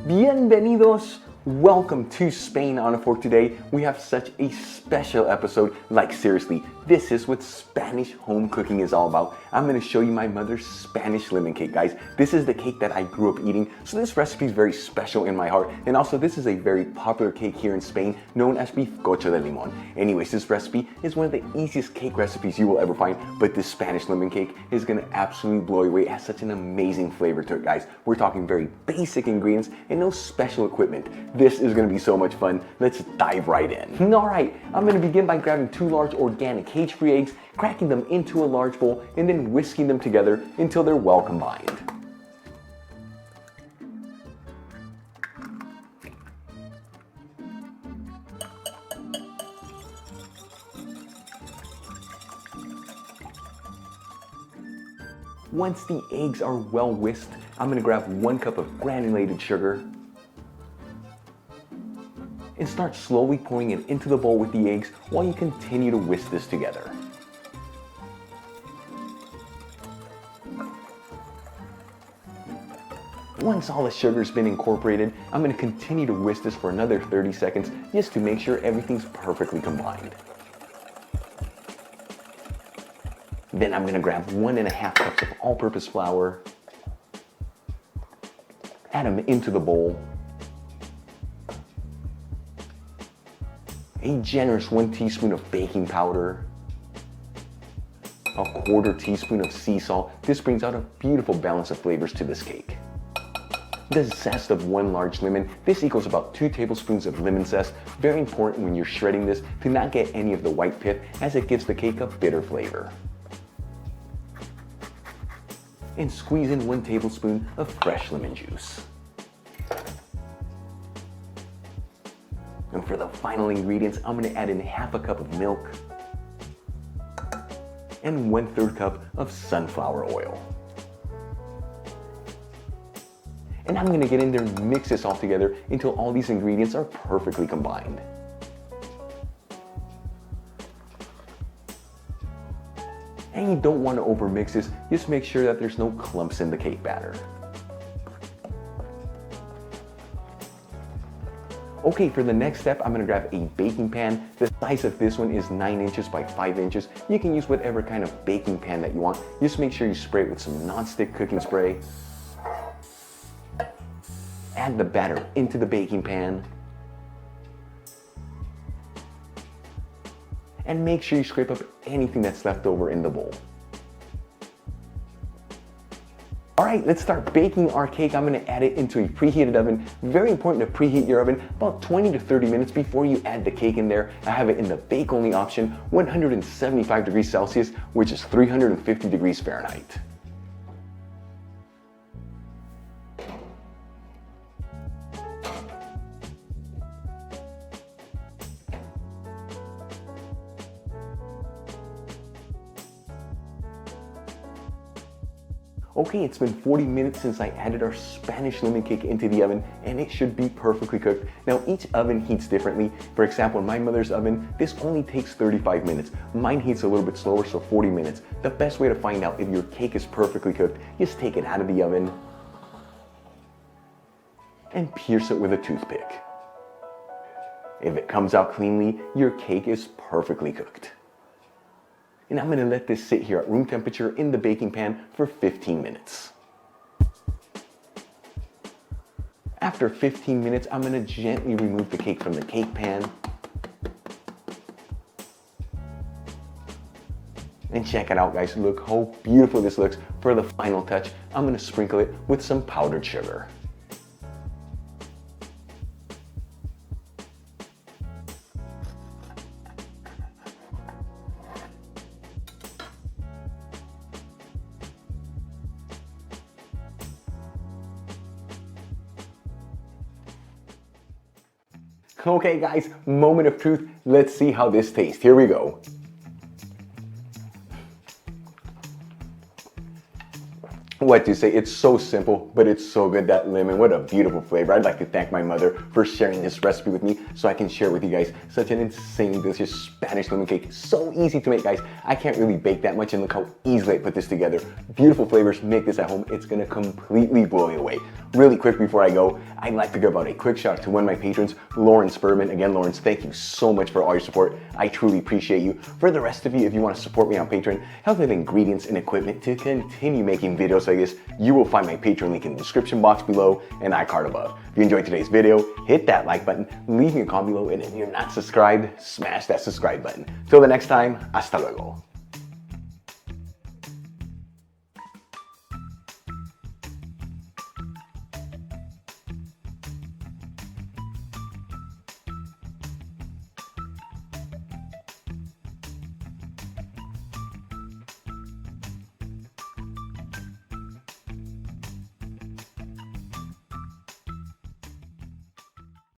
Bienvenidos! Welcome to Spain on a Fork. Today we have such a special episode. Like seriously, this is what Spanish home cooking is all about. I'm going to show you my mother's Spanish lemon cake, guys. This is the cake that I grew up eating, so this recipe is very special in my heart. And also this is a very popular cake here in Spain known as Bizcocho de Limón. Anyways, this recipe is one of the easiest cake recipes you will ever find, but this Spanish lemon cake is going to absolutely blow you away. It has such an amazing flavor to it, guys. We're talking very basic ingredients and no special equipment. This is going to be so much fun. Let's dive right in. Alright, I'm going to begin by grabbing 2 large organic cage-free eggs, cracking them into a large bowl, and then whisking them together until they're well combined. Once the eggs are well whisked, I'm going to grab 1 cup of granulated sugar and start slowly pouring it into the bowl with the eggs while you continue to whisk this together. Once all the sugar's been incorporated, I'm going to continue to whisk this for another 30 seconds just to make sure everything's perfectly combined. Then I'm going to grab 1.5 cups of all-purpose flour, add them into the bowl, a generous 1 teaspoon of baking powder, a 1/4 teaspoon of sea salt. This brings out a beautiful balance of flavors to this cake. The zest of 1 large lemon. This equals about 2 tablespoons of lemon zest. Very important when you're shredding this to not get any of the white pith, as it gives the cake a bitter flavor. And squeeze in 1 tablespoon of fresh lemon juice. And for the final ingredients, I'm going to add in 1/2 cup of milk and 1/3 cup of sunflower oil. And I'm going to get in there and mix this all together until all these ingredients are perfectly combined. And you don't want to overmix this, just make sure that there's no clumps in the cake batter. Okay, for the next step, I'm going to grab a baking pan. The size of this one is 9 inches by 5 inches. You can use whatever kind of baking pan that you want. Just make sure you spray it with some non-stick cooking spray. Add the batter into the baking pan. And make sure you scrape up anything that's left over in the bowl. Alright, let's start baking our cake. I'm going to add it into a preheated oven. Very important to preheat your oven about 20 to 30 minutes before you add the cake in there. I have it in the bake only option, 175 degrees Celsius, which is 350 degrees Fahrenheit. Okay, it's been 40 minutes since I added our Spanish lemon cake into the oven, and it should be perfectly cooked. Now, each oven heats differently. For example, in my mother's oven, this only takes 35 minutes. Mine heats a little bit slower, so 40 minutes. The best way to find out if your cake is perfectly cooked, just take it out of the oven and pierce it with a toothpick. If it comes out cleanly, your cake is perfectly cooked. And I'm going to let this sit here at room temperature in the baking pan for 15 minutes. After 15 minutes, I'm going to gently remove the cake from the cake pan. And check it out, guys. Look how beautiful this looks. For the final touch, I'm going to sprinkle it with some powdered sugar. Okay guys, moment of truth. Let's see how this tastes. Here we go. what to say. It's so simple, but it's so good. That lemon, what a beautiful flavor. I'd like to thank my mother for sharing this recipe with me so I can share with you guys such an insanely delicious Spanish lemon cake. So easy to make, guys. I can't really bake that much, and look how easily I put this together. Beautiful flavors. Make this at home. It's gonna completely blow you away. Really quick before I go, I'd like to give out a quick shout out to one of my patrons, Lawrence Furman. Again, Lawrence, thank you so much for all your support. I truly appreciate you. For the rest of you, if you want to support me on Patreon, help me with ingredients and equipment to continue making videos like this, you will find my Patreon link in the description box below and iCard above. If you enjoyed today's video, hit that like button, leave me a comment below, and if you're not subscribed, smash that subscribe button. Till the next time, hasta luego.